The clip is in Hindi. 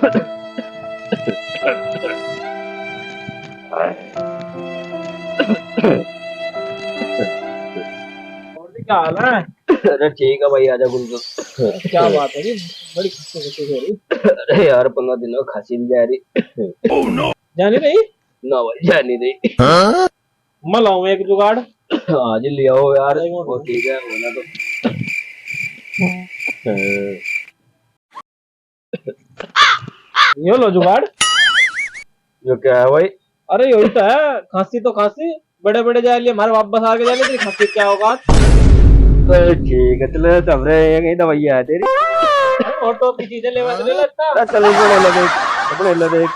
क्या हाल है? अरे ठीक है भाई, आजा गुलजो। क्या बात है जी, बड़ी खुशी हो रही। अरे यार 15 दिनों खांसी भी जा रही। जानी नहीं। ना भाई, जा नहीं रही। मैं लाऊं एक जुगाड़। आज ले आओ यार, वो ठीक है होना तो। यो लो जुगाड़। जो क्या है भाई? अरे यही तो है, खांसी तो खांसी, बड़े बड़े जाए लिए हमारे वापस आगे जाने तेरी खांसी क्या होगा। अरे ठीक है, चलो चल रहे हैं, कहीं दवाइयाँ है तेरी। ऑटो की चीजें ले ले लगता। चल अपने ले देख, अपने ले देख।